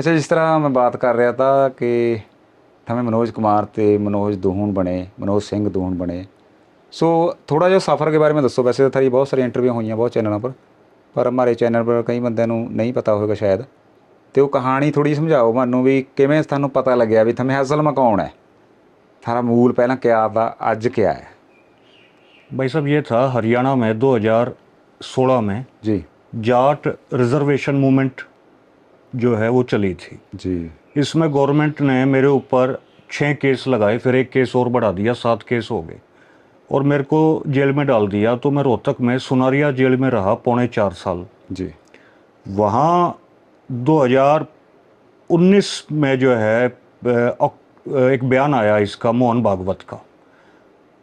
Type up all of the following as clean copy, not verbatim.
अच्छा, जिस तरह मैं बात कर रहा था कि थमें मनोज कुमार ते मनोज दूहन बने, मनोज सिंह दूहन बने, सो थोड़ा जिहा सफ़र के बारे में दसो। वैसे तो थारी बहुत सारी इंटरव्यू हुई बहुत चैनलों पर हमारे चैनल पर कई बंदे नहीं पता होगा शायद, तो कहानी थोड़ी समझाओ मानू भी किमें थानू पता लग्या भी थमें असल में कौन है, थारा मूल पहला क्या था, अज क्या है? भाई साहब, ये था हरियाणा में 2016 में जी जाट रिजर्वेशन मूवमेंट जो है वो चली थी। जी। इसमें गवर्नमेंट ने मेरे ऊपर 6 केस लगाए, फिर एक केस और बढ़ा दिया, 7 केस हो गए और मेरे को जेल में डाल दिया। तो मैं रोहतक में सुनारिया जेल में रहा 4.25 साल। जी। वहाँ 2019 में जो है एक बयान आया इसका, मोहन भागवत का।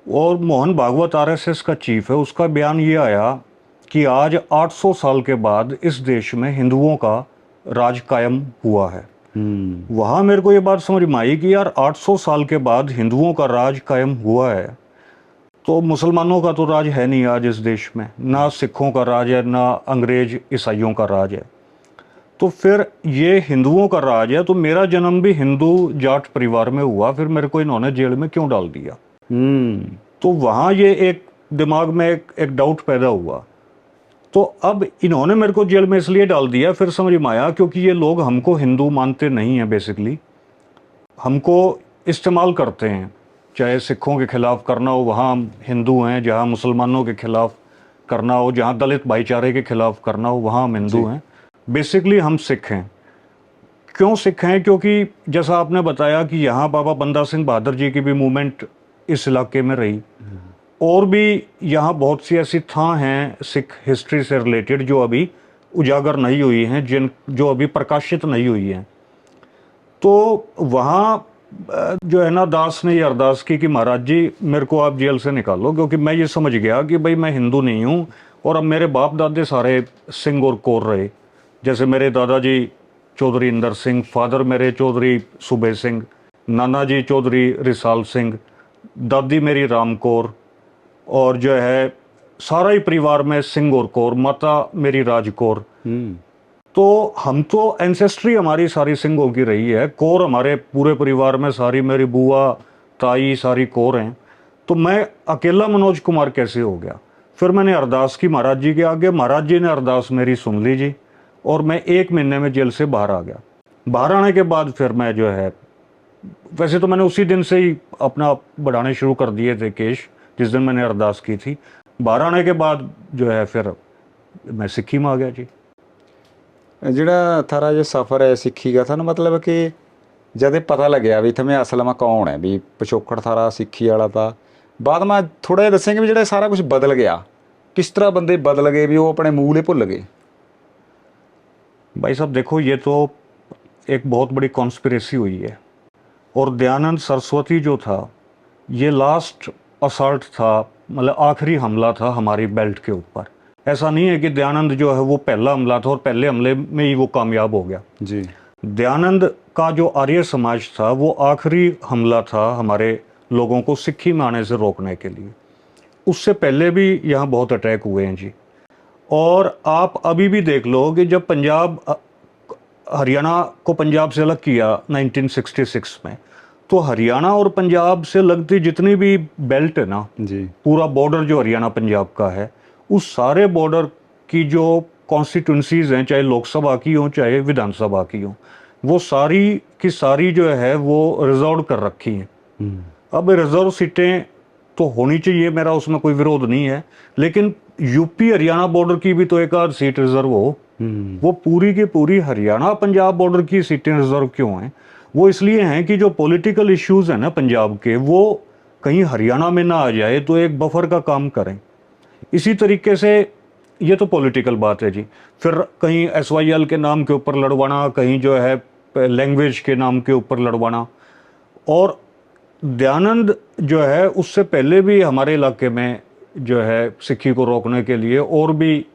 और मोहन भागवत आरएसएस का चीफ है, उसका बयान ये आया कि आज 800 साल के बाद इस देश में हिंदुओं का राज कायम हुआ है। वहाँ मेरे को ये बात समझ में आई कि यार 800 साल के बाद हिंदुओं का राज कायम हुआ है, तो मुसलमानों का तो राज है नहीं आज इस देश में, ना सिखों का राज है, ना अंग्रेज ईसाइयों का राज है। तो फिर ये हिंदुओं का राज है, तो मेरा जन्म भी हिंदू जाट परिवार में हुआ, फिर मेरे को इन्होंने जेल में क्यों डाल दिया? तो वहाँ ये एक दिमाग में एक डाउट पैदा हुआ। तो अब इन्होंने मेरे को जेल में इसलिए डाल दिया, फिर समझ में आया क्योंकि ये लोग हमको हिंदू मानते नहीं हैं। बेसिकली हमको इस्तेमाल करते हैं, चाहे सिखों के खिलाफ करना हो वहाँ हम हिंदू हैं, जहाँ मुसलमानों के खिलाफ करना हो, जहाँ दलित भाईचारे के खिलाफ करना हो वहाँ हम हिंदू हैं। बेसिकली हम सिख हैं। क्यों सिख हैं? क्योंकि जैसा आपने बताया कि यहाँ बाबा बंदा सिंह बहादुर जी की भी मूवमेंट इस इलाके में रही, और भी यहाँ बहुत सी ऐसी थां हैं सिख हिस्ट्री से रिलेटेड जो अभी उजागर नहीं हुई हैं, जो अभी प्रकाशित नहीं हुई हैं। तो वहाँ जो है ना, दास ने ये अरदास की कि महाराज जी मेरे को आप जेल से निकालो, क्योंकि मैं ये समझ गया कि भाई मैं हिंदू नहीं हूँ और अब मेरे बाप दादे सारे सिंह और कौर रहे। जैसे मेरे दादाजी चौधरी इंदर सिंह, फादर मेरे चौधरी सुबे सिंह, नाना जी चौधरी रिसाल सिंह, दादी मेरी राम कौर, और जो है सारा ही परिवार में सिंह और कौर, माता मेरी राज कौर। तो हम तो एंसेस्ट्री हमारी सारी सिंहों की रही है, कौर हमारे पूरे परिवार में सारी, मेरी बुआ ताई सारी कौर हैं। तो मैं अकेला मनोज कुमार कैसे हो गया? फिर मैंने अरदास की महाराज जी के आगे, महाराज जी ने अरदास मेरी सुन ली जी, और मैं 1 महीने में जेल से बाहर आ गया। बाहर आने के बाद फिर मैं जो है, वैसे तो मैंने उसी दिन से ही अपना बढ़ाने शुरू कर दिए थे केस, जिस दिन मैंने अरदास की थी। बाहर आने के बाद जो है फिर मैं सिक्की में आ गया जी। ਜਿਹੜਾ थारा जो सफ़र है सिक्खी का था ना, मतलब कि जद पता लग्या भी थमें असल में कौन है, भी पिछोकड़ थारा सिक्खी वाला था, बाद में थोड़ा जिहा दसेंगे भी जो सारा कुछ बदल गया, किस तरह बंदे बदल गए भी वो अपने मूल ही भुल गए? भाई साहब देखो, ये तो एक बहुत बड़ी कॉन्स्पिरेसी हुई है, और दयानंद सरस्वती जो था ये लास्ट असल्ट था, मतलब आखिरी हमला था हमारी बेल्ट के ऊपर। ऐसा नहीं है कि दयानंद जो है वो पहला हमला था और पहले हमले में ही वो कामयाब हो गया जी। दयानंद का जो आर्य समाज था वो आखिरी हमला था हमारे लोगों को सिक्खी में आने से रोकने के लिए। उससे पहले भी यहाँ बहुत अटैक हुए हैं जी। और आप अभी भी देख लो कि जब पंजाब हरियाणा को पंजाब से अलग किया 1966 में, तो हरियाणा और पंजाब से लगती जितनी भी बेल्ट है ना जी। पूरा बॉर्डर जो हरियाणा पंजाब का है, उस सारे बॉर्डर की जो कॉन्स्टिट्यूंसीज हैं, चाहे लोकसभा की हो चाहे विधानसभा की हो, वो सारी की सारी जो है वो रिजर्व कर रखी हैं। अब रिजर्व सीटें तो होनी चाहिए, मेरा उसमें कोई विरोध नहीं है, लेकिन यूपी हरियाणा बॉर्डर की भी तो एक आध सीट रिजर्व हो। वो पूरी की पूरी हरियाणा पंजाब बॉर्डर की सीटें रिजर्व क्यों हैं? वो इसलिए हैं कि जो पॉलिटिकल इश्यूज हैं ना पंजाब के, वो कहीं हरियाणा में ना आ जाए तो एक बफर का काम करें। इसी तरीके से ये तो पॉलिटिकल बात है जी। फिर कहीं SYL के नाम के ऊपर लड़वाना, कहीं जो है लैंग्वेज के नाम के ऊपर लड़वाना। और दयानंद जो है उससे पहले भी हमारे इलाके में जो है सिक्खी को रोकने के लिए और भी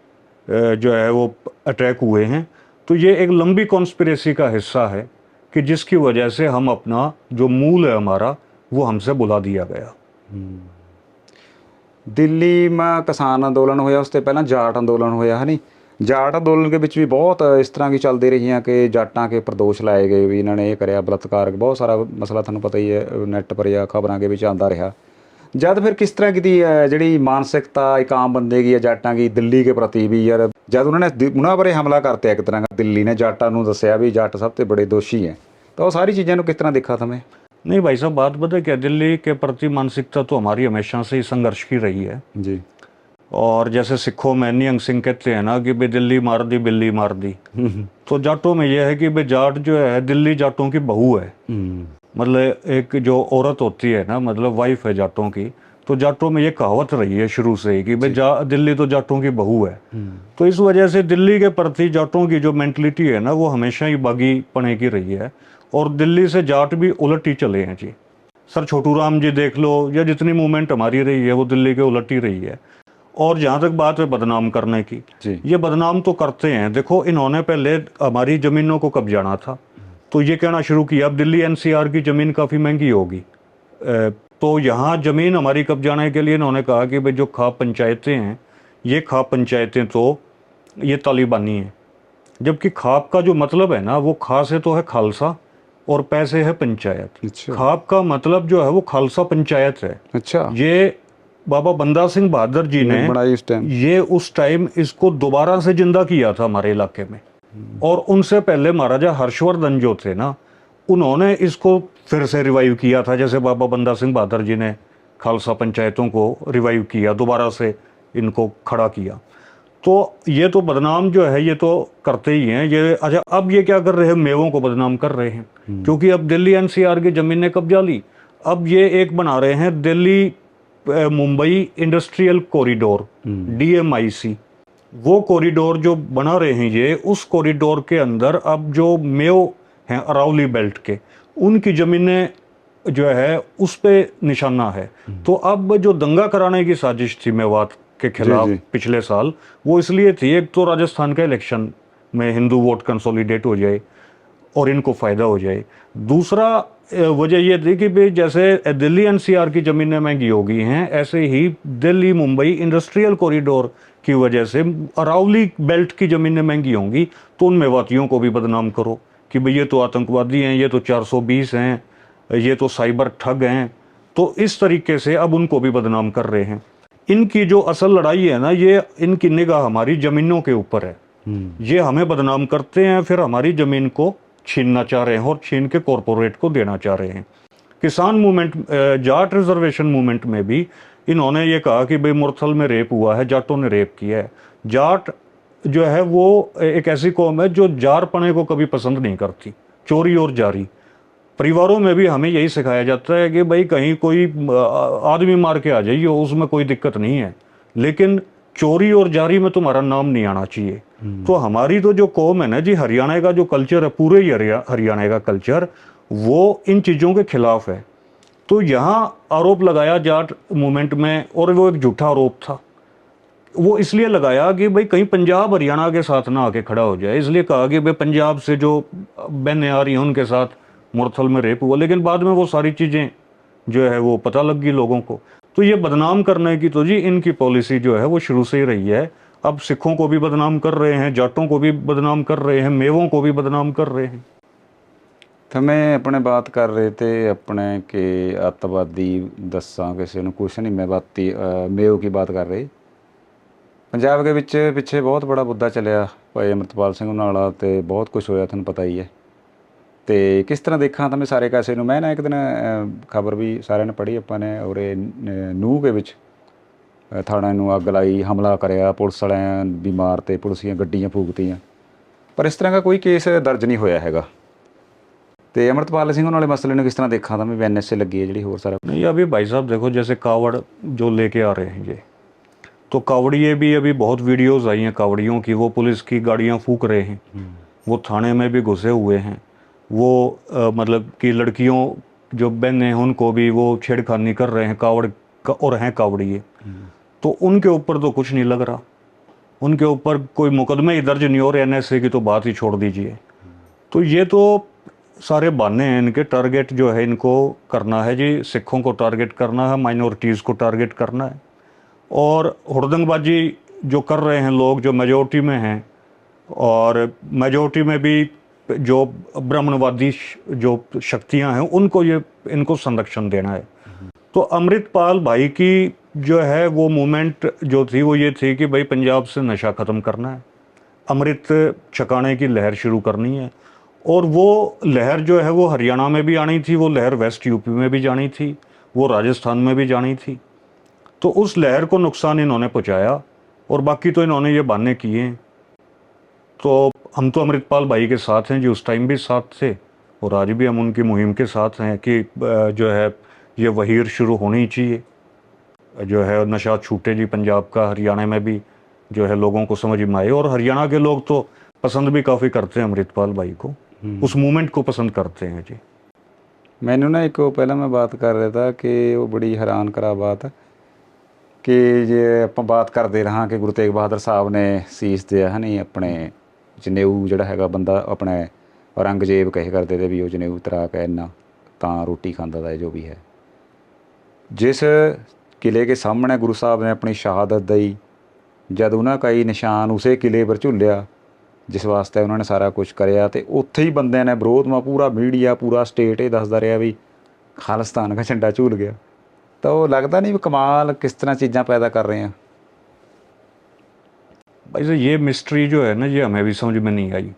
जो है वो अटैक हुए हैं। तो ये एक लंबी कॉन्स्पिरेसी का हिस्सा है कि जिसकी वजह से हम अपना जो मूल है हमारा वो हमसे बुला दिया गया। दिल्ली में किसान अंदोलन होया, उससे पहला जाट अंदोलन होया है नहीं, ਜਾਟ ਅੰਦੋਲਨ ਦੇ ਵਿੱਚ ਵੀ ਬਹੁਤ ਇਸ ਤਰ੍ਹਾਂ ਦੀ ਚੱਲਦੀ ਰਹੀਆਂ ਕਿ ਜਾਟਾਂ ਕੇ ਪ੍ਰਦੋਸ਼ ਲਾਏ ਗਏ ਵੀ ਇਹਨਾਂ ਨੇ ਇਹ ਕਰਿਆ, ਬਲਾਤਕਾਰ, ਬਹੁਤ ਸਾਰਾ ਮਸਲਾ ਤੁਹਾਨੂੰ ਪਤਾ ਹੀ ਹੈ, ਨੈੱਟ ਪਰ ਜਾਂ ਖਬਰਾਂ ਦੇ ਵਿੱਚ ਆਉਂਦਾ ਰਿਹਾ। ਜਦ ਫਿਰ ਕਿਸ ਤਰ੍ਹਾਂ ਦੀ ਜਿਹੜੀ ਮਾਨਸਿਕਤਾ ਇੱਕ ਆਮ ਬੰਦੇ ਦੀ ਹੈ ਜਾਟਾਂ ਦੀ ਦਿੱਲੀ ਕੇ ਪ੍ਰਤੀ ਵੀ, ਯਾਰ ਜਦ ਉਹਨਾਂ ਨੇ ਉਹਨਾਂ ਬਾਰੇ ਹਮਲਾ ਕਰਤੇ ਇੱਕ ਤਰ੍ਹਾਂ ਦਾ, ਦਿੱਲੀ ਨੇ ਜਾਟਾਂ ਨੂੰ ਦੱਸਿਆ ਵੀ ਜੱਟ ਸਭ ਤੋਂ बड़े दोषी हैं, तो वो सारी चीज़ों को किस तरह देखा था मैं? नहीं भाई साहब, बात पता है क्या, दिल्ली के प्रति मानसिकता तो हमारी हमेशा से ही संघर्ष की रही है जी। और जैसे सिखों में निहंग सिंह कहते हैं ना कि भाई दिल्ली मार दी बिल्ली मार दी, तो जाटों में यह है कि भाई जाट जो है दिल्ली जाटों की बहू है। मतलब एक जो औरत होती है ना, मतलब वाइफ है जाटों की, तो जाटों में ये कहावत रही है शुरू से ही कि भाई दिल्ली तो जाटों की बहू है। तो इस वजह से दिल्ली के प्रति जाटों की जो मेंटलिटी है ना, वो हमेशा ही बागी पने की रही है और दिल्ली से जाट भी उलट ही चले हैं जी। सर छोटू राम जी देख लो, या जितनी मूवमेंट हमारी रही है वो दिल्ली के उलट ही रही है। और जहाँ तक बात है बदनाम करने की, ये बदनाम तो करते हैं। देखो इन्होंने पहले हमारी ज़मीनों को कब्जाना था, तो ये कहना शुरू किया अब दिल्ली एनसीआर की ज़मीन काफ़ी महंगी होगी, तो यहाँ ज़मीन हमारी कब्जाने के लिए इन्होंने कहा कि भाई जो खाप पंचायतें हैं, ये खाप पंचायतें तो ये तालिबानी है। जबकि खाप का जो मतलब है ना, वो खा से तो है खालसा और पैसे है पंचायत। अच्छा। खाप का मतलब जो है वो खालसा पंचायत है। अच्छा। ये बाबा बंदा सिंह बहादुर जी ने बनाई उस टाइम, ये उस टाइम इसको दोबारा से जिंदा किया था हमारे इलाके में। और उनसे पहले महाराजा हर्षवर्धन जो थे ना, उन्होंने इसको फिर से रिवाइव किया था, जैसे बाबा बंदा सिंह बहादुर जी ने खालसा पंचायतों को रिवाइव किया, दोबारा से इनको खड़ा किया। तो ये तो बदनाम जो है ये तो करते ही हैं ये। अच्छा अब ये क्या कर रहे हैं, मेवों को बदनाम कर रहे हैं, क्योंकि अब दिल्ली एनसीआर की जमीन ने कब्जा ली। अब ये एक बना रहे हैं Delhi Mumbai industrial corridor, DMIC। वो कॉरिडोर जो बना रहे हैं ये, उस कॉरिडोर के अंदर अब जो मेव हैं अरावली बेल्ट के, उनकी ज़मीनें जो है उस पे निशाना है। तो अब जो दंगा कराने की साजिश थी मेवात के खिलाफ पिछले साल, वो इसलिए थी, एक तो राजस्थान का इलेक्शन में हिंदू वोट कंसोलिडेट हो जाए और इनको फ़ायदा हो जाए। दूसरा वजह ये थी कि भाई जैसे दिल्ली एनसीआर की ज़मीनें महंगी हो गई हैं, ऐसे ही दिल्ली मुंबई इंडस्ट्रियल कॉरिडोर की वजह से अरावली बेल्ट की ज़मीनें महंगी होंगी, तो उन मेवातियों को भी बदनाम करो कि भाई ये तो आतंकवादी हैं, ये तो 420 हैं, ये तो साइबर ठग हैं। तो इस तरीके से अब उनको भी बदनाम कर रहे हैं। इनकी जो असल लड़ाई है ना, ये इनकी निगाह हमारी ज़मीनों के ऊपर है। ये हमें बदनाम करते हैं, फिर हमारी ज़मीन को छीनना चाह रहे हैं और छीन के कॉरपोरेट को देना चाह रहे हैं। किसान मूवमेंट, जाट रिजर्वेशन मूवमेंट में भी इन्होंने ये कहा कि भाई मुरथल में रेप हुआ है, जाटों ने रेप किया है। जाट जो है वो एक ऐसी कौम है जो जारपने को कभी पसंद नहीं करती, चोरी और जारी। परिवारों में भी हमें यही सिखाया जाता है कि भाई कहीं कोई आदमी मार के आ जाइए, उसमें कोई दिक्कत नहीं है, लेकिन चोरी और जारी में तुम्हारा नाम नहीं आना चाहिए। तो हमारी तो जो कौम है ना जी, हरियाणा का जो कल्चर है, पूरे ही हरियाणा का कल्चर, वो इन चीज़ों के खिलाफ है। तो यहाँ आरोप लगाया जाट मूवमेंट में, और वो एक झूठा आरोप था। वो इसलिए लगाया कि भाई कहीं पंजाब हरियाणा के साथ ना आके खड़ा हो जाए, इसलिए कहा कि भाई पंजाब से जो बहनें आ रही हैं उनके साथ मुरथल में रेप हुआ। लेकिन बाद में वो सारी चीज़ें जो है वो पता लग गई लोगों को। तो ये बदनाम करने की तो जी इनकी पॉलिसी जो है वो शुरू से ही रही है। अब सिखों को भी बदनाम कर रहे हैं, जाटों को भी बदनाम कर रहे हैं, मेवों को भी बदनाम कर रहे हैं। तो मैं अपने बात कर रहे थे अपने के अतवादी दसा किसी ने कुछ नहीं, मैं बाती मेव की बात कर रही। पंजाब के पिछे बहुत बड़ा मुद्दा चलिया भाई अमृतपाल सिंह नाला, तो बहुत कुछ होया थानू पता ही है। तो किस तरह देखा तो मैं सारे कैसे मैं ना एक दिन खबर भी सारे ने पढ़ी अपने, और नूह के विच थाने नूं अग लाई, हमला कराया, पुलिस वाले भी मारते, पुलिस दी गड्डियां फूकतियां, पर इस तरह का कोई केस दर्ज नहीं होया हैगा। तो अमृतपाल सिंह वाले मसले ने किस तरह देखा था मैं, NSA लगी है जी होर सारा नहीं। अभी भाई साहब देखो, जैसे कावड़ जो लेके आ रहे हैं ये, तो कावड़िए भी अभी बहुत वीडियोज़ आई हैं कावड़ियों की, वो पुलिस की गाड़ियाँ फूक रहे हैं, वो थाने में भी घुसे हुए हैं, वो मतलब कि लड़कियों जो बहनें हैं उनको भी वो छेड़खानी कर रहे हैं, कावड़ और हैं कावड़िए। तो उनके ऊपर तो कुछ नहीं लग रहा, उनके ऊपर कोई मुकदमे ही दर्ज नहीं हो रहे, NSA की तो बात ही छोड़ दीजिए। तो ये तो सारे बहाने हैं इनके, टारगेट जो है इनको करना है जी, सिखों को टारगेट करना है, माइनॉरिटीज़ को टारगेट करना है। और हुड़दंगबाजी जो कर रहे हैं लोग जो मेजोरिटी में हैं, और मेजोरिटी में भी जो ब्राह्मणवादी जो शक्तियां हैं उनको ये इनको संरक्षण देना है। तो अमृतपाल भाई की जो है वो मूवमेंट जो थी वो ये थी कि भाई पंजाब से नशा ख़त्म करना है, अमृत छकाने की लहर शुरू करनी है। और वो लहर जो है वो हरियाणा में भी आनी थी, वो लहर वेस्ट यूपी में भी जानी थी, वो राजस्थान में भी जानी थी। तो उस लहर को नुकसान इन्होंने पहुँचाया और बाकी तो इन्होंने ये बहाने किए हैं। तो हम तो अमृतपाल भाई के साथ हैं जी, उस टाइम भी साथ थे और आज भी हम उनकी मुहिम के साथ हैं कि जो है ये वहीर शुरू होनी चाहिए, जो है नशा छूटे जी पंजाब का, हरियाणा में भी जो है लोगों को समझ में आए। और हरियाणा के लोग तो पसंद भी काफ़ी करते हैं अमृतपाल भाई को, उस मूवमेंट को पसंद करते हैं जी। ਮੈਨੂੰ ਨਾ ਇੱਕ ਪਹਿਲਾਂ ਮੈਂ ਬਾਤ ਕਰ ਰਿਹਾ ਤਾ ਕਿ ਉਹ ਬੜੀ ਹੈਰਾਨ ਕਰਾ ਬਾਤ ਕਿ ਜੇ ਆਪਾਂ ਬਾਤ ਕਰਦੇ ਰਹਾਂ ਕਿ ਗੁਰੂ ਤੇਗ ਬਹਾਦਰ ਸਾਹਿਬ ਨੇ ਸੀਸ ਦਿਆ ਹੈ ਨਹੀਂ ਆਪਣੇ ਜਨੇਊ ਜਿਹੜਾ ਹੈਗਾ ਬੰਦਾ ਆਪਣੇ ਔਰੰਗਜ਼ੇਬ ਕਹੇ ਕਰਦੇ ਤੇ ਵੀ ਉਹ ਜਨੇਊ ਤਰਾ ਕੇ ਇੰਨਾ ਤਾਂ ਰੋਟੀ ਖਾਂਦਾ ਤਾ ਜੋ ਵੀ ਹੈ। ਜਿਸ ਕਿਲੇ के सामने गुरु साहब ने अपनी शहादत दई, जद उन्हें कई निशान उसे किले पर झुलिया जिस वास्ते उन्होंने सारा कुछ करिया, तो उत्थे ही बंदे ने विरोध में पूरा मीडिया पूरा स्टेट ये दसदा रहा भी खालिस्तान का झंडा झूल गया। तो लगता नहीं भी कमाल किस तरह चीज़ां पैदा कर रहे हैं। भाई साहब ये मिस्ट्री जो है ना ये हमें भी समझ में नहीं आई।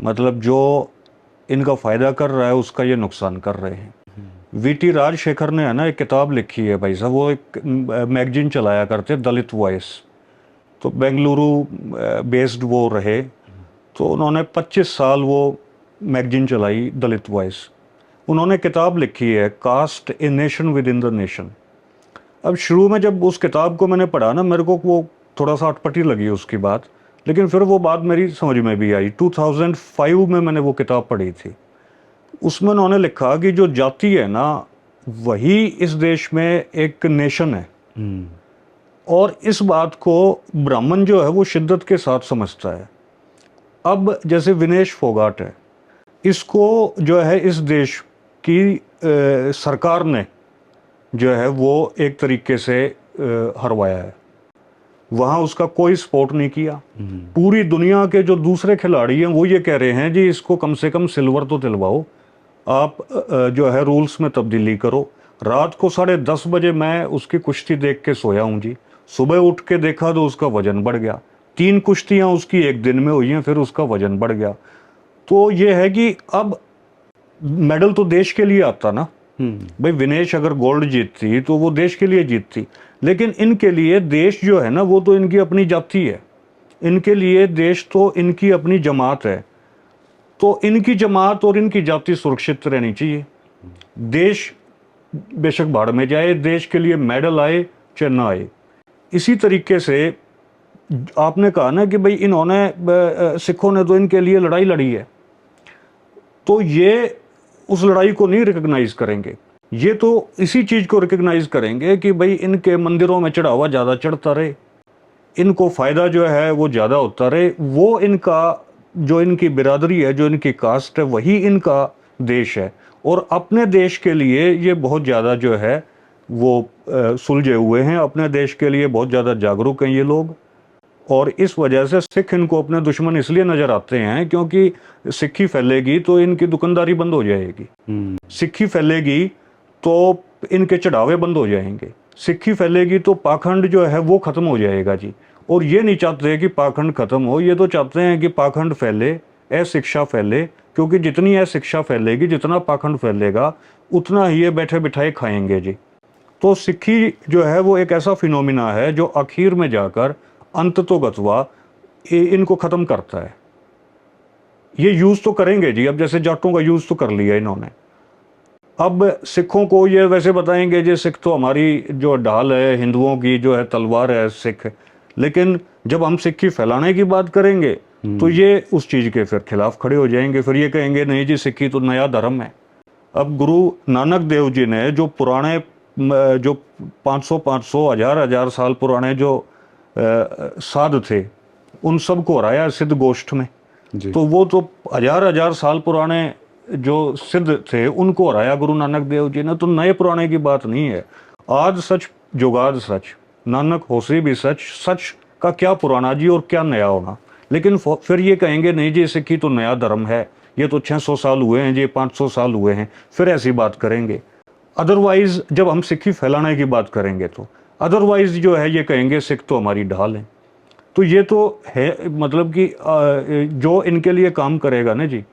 मतलब जो इनका फ़ायदा कर रहा है उसका ये नुकसान कर रहे हैं। वीटी राजशेखर ने है ना एक किताब लिखी है भाई साहब, वो एक मैगजीन चलाया करते दलित वॉइस, तो बेंगलुरु बेस्ड वो रहे, तो उन्होंने 25 साल वो मैगजीन चलाई दलित वॉइस। उन्होंने किताब लिखी है caste a nation within the nation. अब शुरू में जब उस किताब को मैंने पढ़ा ना मेरे को वो थोड़ा सा अटपटी लगी उसकी बात, लेकिन फिर वो बात मेरी समझ में भी आई। 2005 में मैंने वो किताब पढ़ी थी। उसमें उन्होंने लिखा कि जो जाति है ना वही इस देश में एक नेशन है, और इस बात को ब्राह्मण जो है वो शिद्दत के साथ समझता है। अब जैसे विनेश फोगाट है, इसको जो है इस देश की सरकार ने जो है वो एक तरीके से हरवाया है, वहाँ उसका कोई सपोर्ट नहीं किया। पूरी दुनिया के जो दूसरे खिलाड़ी हैं वो ये कह रहे हैं जी इसको कम से कम सिल्वर तो दिलवाओ, आप जो है रूल्स में तब्दीली करो। रात को 10:30 बजे मैं उसकी कुश्ती देख के सोया हूँ जी, सुबह उठ के देखा तो उसका वजन बढ़ गया। 3 कुश्तियाँ उसकी एक दिन में हुई हैं, फिर उसका वजन बढ़ गया। तो ये है कि अब मेडल तो देश के लिए आता ना भाई, विनेश अगर गोल्ड जीतती तो वो देश के लिए जीतती, लेकिन इनके लिए देश जो है ना वो तो इनकी अपनी जाति है, इनके लिए देश तो इनकी अपनी जमात है। तो इनकी जमात और इनकी जाति सुरक्षित रहनी चाहिए। देश बेशक भाड़ में जाए, देश के लिए मेडल आए चाहे ना आए। इसी तरीके से आपने कहा ना कि भाई इन्होंने सिखों ने तो इनके लिए लड़ाई लड़ी है, तो ये उस लड़ाई को नहीं रिकग्नाइज करेंगे, ये तो इसी चीज़ को रिकग्नाइज करेंगे कि भाई इनके मंदिरों में चढ़ावा ज़्यादा चढ़ता रहे, इनको फ़ायदा जो है वो ज़्यादा होता रहे, वो इनका जो इनकी बिरादरी है, जो इनकी कास्ट है, वही इनका देश है। और अपने देश के लिए ये बहुत ज़्यादा जो है वो सुलझे हुए हैं, अपने देश के लिए बहुत ज़्यादा जागरूक हैं ये लोग। और इस वजह से सिख इनको अपने दुश्मन इसलिए नज़र आते हैं क्योंकि सिक्खी फैलेगी तो इनकी दुकानदारी बंद हो जाएगी, सिक्खी फैलेगी तो इनके चढ़ावे बंद हो जाएंगे, सिक्खी फैलेगी तो पाखंड जो है वो ख़त्म हो जाएगा जी। और ये नहीं चाहते कि पाखंड ख़त्म हो, ये तो चाहते हैं कि पाखंड फैले, अशिक्षा फैले, क्योंकि जितनी अशिक्षा फैलेगी, जितना पाखंड फैलेगा, उतना ही ये बैठे बिठाए खाएंगे जी। तो सिक्खी जो है वो एक ऐसा फिनोमिना है जो आखिर में जाकर अंत तो गतवा इनको ख़त्म करता है। ये यूज़ तो करेंगे जी, अब जैसे जाटों का यूज़ तो कर लिया इन्होंने, अब सिखों को ये वैसे बताएंगे जी सिख तो हमारी जो ढाल है, हिंदुओं की जो है तलवार है सिख, लेकिन जब हम सिक्खी फैलाने की बात करेंगे तो ये उस चीज़ के फिर खिलाफ खड़े हो जाएंगे, फिर ये कहेंगे नहीं जी सिक्खी तो नया धर्म है। अब गुरु नानक देव जी ने जो पुराने जो 500 1000 साल पुराने जो साध थे उन सब को हराया सिद्ध गोष्ठ में, तो वो तो 1000 साल पुराने जो सिद्ध थे उनको हराया गुरु नानक देव जी ने। तो नए पुराने की बात नहीं है, आज सच जुगाद सच, नानक होसी भी सच, सच का क्या पुराना जी और क्या नया होना, लेकिन फिर ये कहेंगे नहीं जी सिक्खी तो नया धर्म है, ये तो 600 साल हुए हैं, ये 500 साल हुए हैं, फिर ऐसी बात करेंगे। अदरवाइज जब हम सिक्खी फैलाने की बात करेंगे तो अदरवाइज जो है ये कहेंगे सिख तो हमारी ढाल है। तो ये तो है मतलब कि जो इनके लिए काम करेगा ना जी,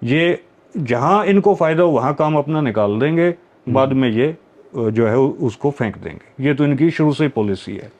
ये जहाँ इनको फ़ायदा हो वहाँ काम अपना निकाल देंगे, बाद में ये जो है उसको फेंक देंगे। ये तो इनकी शुरू से ही पॉलिसी है।